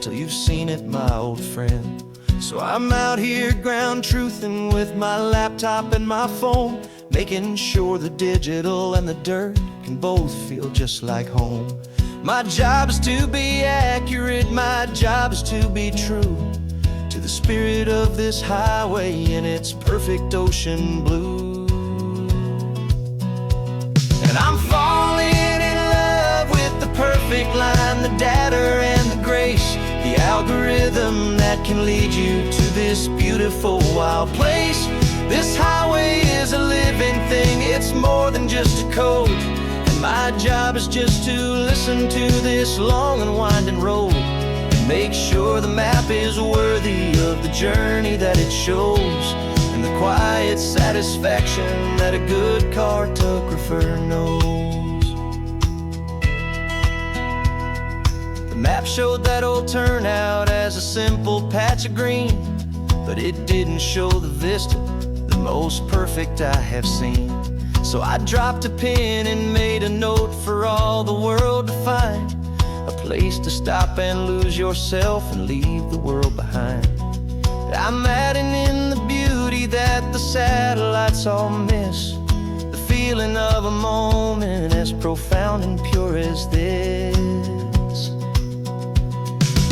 till you've seen it, my old friend. So I'm out here ground truthing with my laptop and my phone, making sure the digital and the dirt can both feel just like home. My job is to be accurate, my job is to be true to the spirit of this highway in its perfect ocean blue. And I'm falling in love with the perfect line, the data and the grace, the algorithm that can lead you to this beautiful wild place. This highway is a living thing, it's more than just a code. And my job is just to listen to this long and winding road and make sure the map is worthy of the journey that it shows, and the quiet satisfaction that a good cartographer knows. The map showed that old turnout as a simple patch of green, but it didn't show the vista, the most perfect I have seen. So I dropped a pin and made a note for all the world to find, a place to stop and lose yourself and leave the world behind. I'm adding in the beauty that the satellites all miss, the feeling of a moment as profound and pure as this.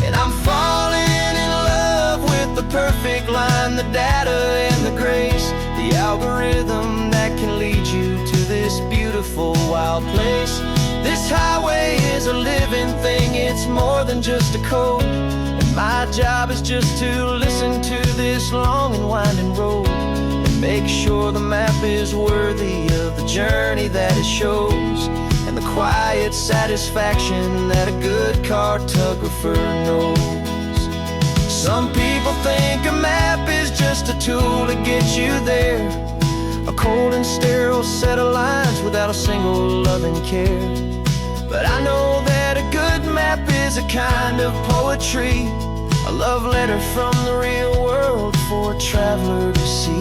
And I'm falling in love with the perfect line, the data and the grace, the algorithm that can lead you to this beautiful wild place. This highway is a living thing, it's more than just a code. And my job is just to listen to this long and winding road and make sure the map is worthy of the journey that it shows, and the quiet satisfaction that a good cartographer knows. Some people think a map is just a tool to get you there, a cold and sterile set of lines without a single loving care. But I know that a good map is a kind of poetry, a love letter from the real world for a traveler to see.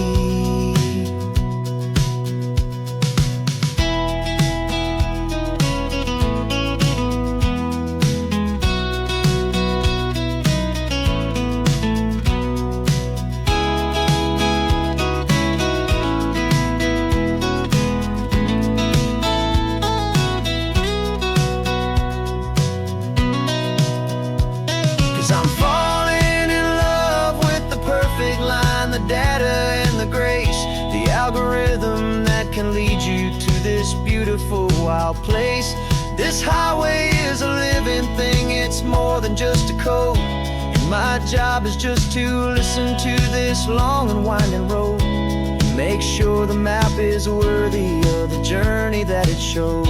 'Cause I'm falling in love with the perfect line, the data and the grace, the algorithm that can lead you to this beautiful wild place. This highway is a living thing, it's more than just a code. And my job is just to listen to this long and winding road and make sure the map is worthy of the journey that it shows,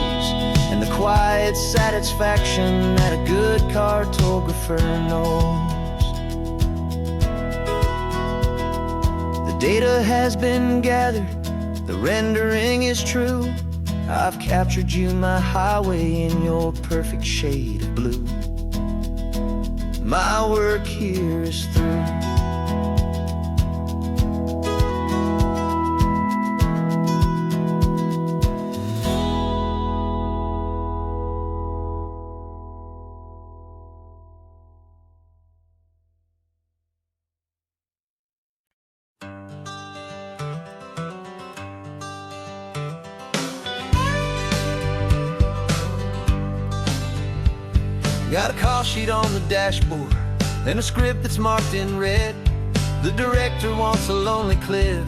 and the quiet satisfaction that a good cartographer knows. The data has been gathered, the rendering is true. I've captured you, my highway, in your perfect shade of blue. My work here is through. Got a call sheet on the dashboard and a script that's marked in red. The director wants a lonely cliff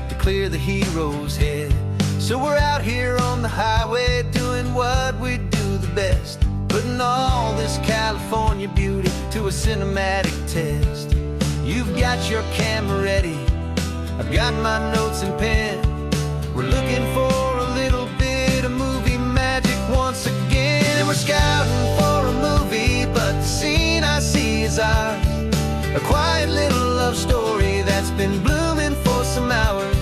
to clear the hero's head. So we're out here on the highway doing what we do the best, putting all this California beauty to a cinematic test. You've got your camera ready, I've got my notes and pen. We're looking for a little bit of movie magic once again, and we're scouting for a movie, but the scene I see is ours. A quiet little love story that's been blooming for some hours.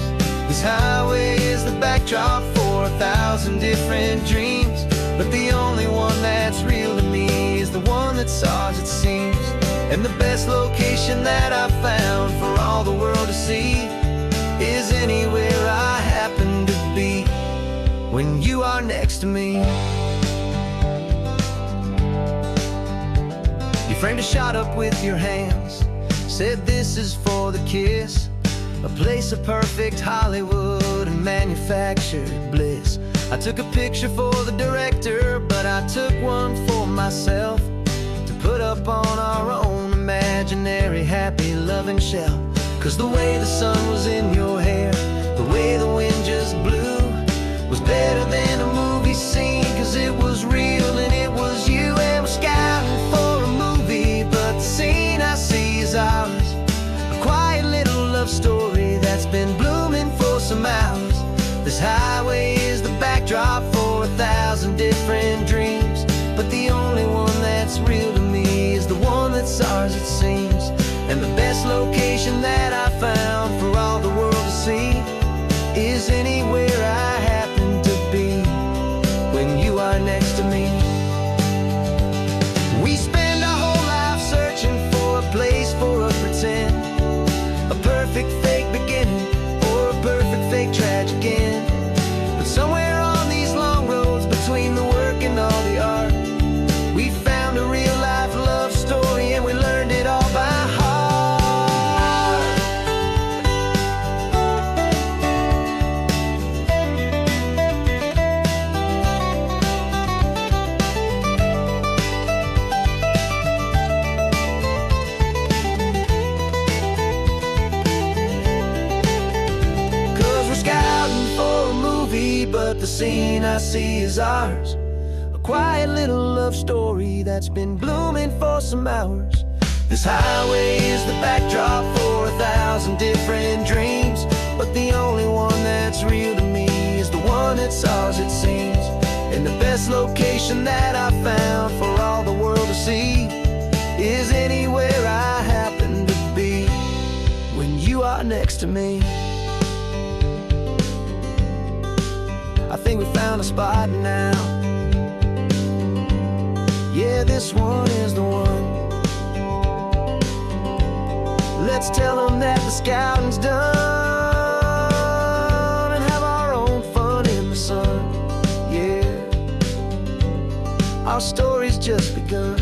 This highway is the backdrop for 1,000 different dreams, but the only one that's real to me is the one that's ours, it seems. And the best location that I've found for all the world to see is anywhere I happen to be. when you are next to me. You framed a shot up with your hands, said this is for the kiss, a place of perfect Hollywood and manufactured bliss. I took a picture for the director, but I took one for myself to put up on our own imaginary happy loving shelf. 'Cause the way the sun was in your hair, the way the wind just blew, was better than a movie scene. 'Cause it was real and it was you, and we're scouting for a movie, but the scene I see is ours. A quiet little love story that's been blooming for some hours. This highway is the backdrop for 1,000 different dreams, but the only one that's real to me is the one that's ours, it seems. And the best location that I found for all the world to see is anywhere I happen to be when you are next to me. We spend our whole life searching for a place for a pretend, a perfect fake beginning or a perfect fake tragic end. But somewhere on these long roads between the work and all the art, we found a real life love story, and we learned it all by heart. 'Cause we're scouting for a movie, but the scene I see is ours. A quiet little love story that's been blooming for some hours. This highway is the backdrop for 1,000 different dreams, but the only one that's real to me is the one that's ours, it seems. And the best location that I found for all the world to see is anywhere I happen to be when you are next to me. I think we found a spot now. Yeah, this one is the one. Let's tell them that the scouting's done and have our own fun in the sun. Yeah, our story's just begun.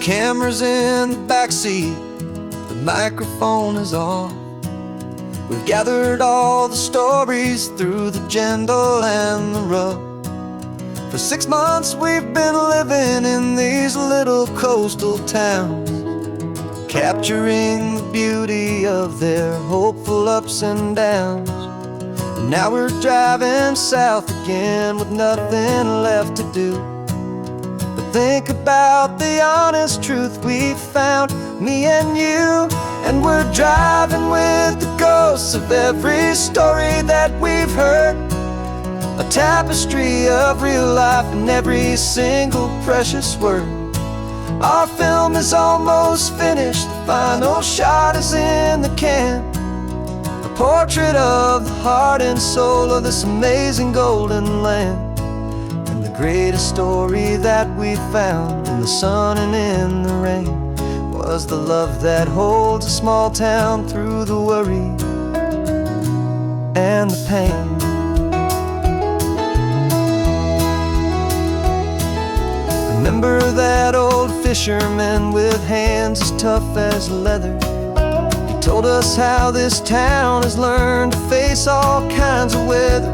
Camera's in the backseat, the microphone is on. We've gathered all the stories through the gentle and the rough. For 6 months we've been living in these little coastal towns, capturing the beauty of their hopeful ups and downs. And now we're driving south again with nothing left to do. Think about the honest truth we found, me and you. And we're driving with the ghosts of every story that we've heard, a tapestry of real life in every single precious word. Our film is almost finished, the final shot is in the can, a portrait of the heart and soul of this amazing golden land. Greatest story that we found in the sun and in the rain was the love that holds a small town through the worry and the pain. Remember that old fisherman with hands as tough as leather? He told us how this town has learned to face all kinds of weather.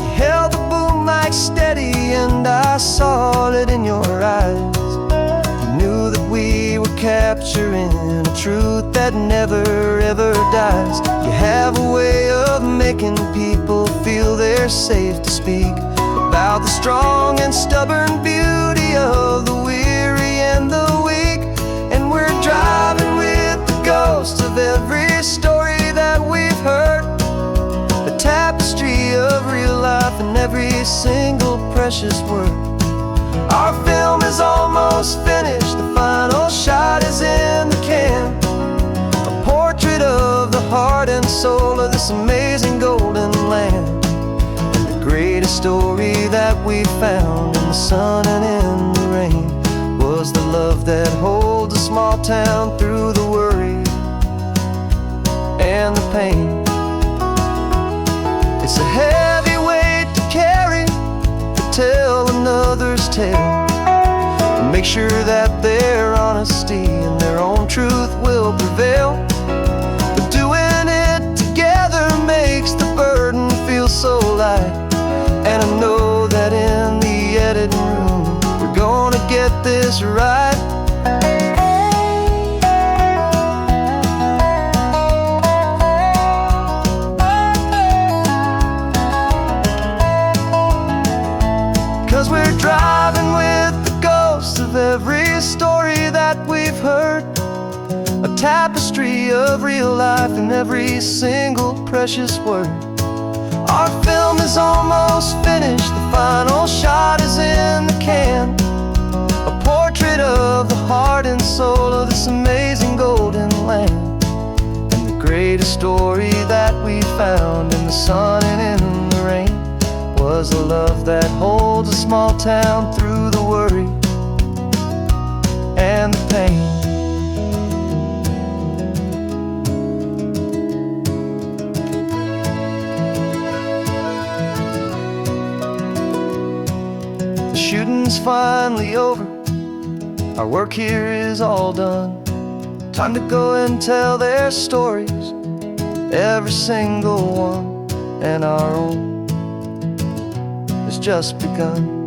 You held the boom mic steady and I saw it in your eyes. You knew that we were capturing a truth that never ever dies. You have a way of making people feel they're safe to speak about the strong and stubborn beauty of the weary and the weak. And we're driving with the ghosts of every story that we've heard, the tapestry of real life in every single precious word. Our film is almost finished, the final shot is in the can, a portrait of the heart and soul of this amazing golden land. And the greatest story that we found in the sun and in the rain was the love that holds a small town through the worry and the pain. It's a heavy weight to carry, to tell another's tale, and make sure that their honesty and their own truth will prevail. But doing it together makes the burden feel so light. And I know that in the editing room we're gonna get this right. 'Cause we're driving with the ghosts of every story that we've heard, a tapestry of real life in every single precious word. Our film is almost finished, the final shot is in the can, a portrait of the heart and soul of this amazing golden land. And the greatest story that we found in the sun and in the rain was a love that holds a small town through the worry and the pain. The shooting's finally over, our work here is all done. Time to go and tell their stories, every single one, and our own has just begun.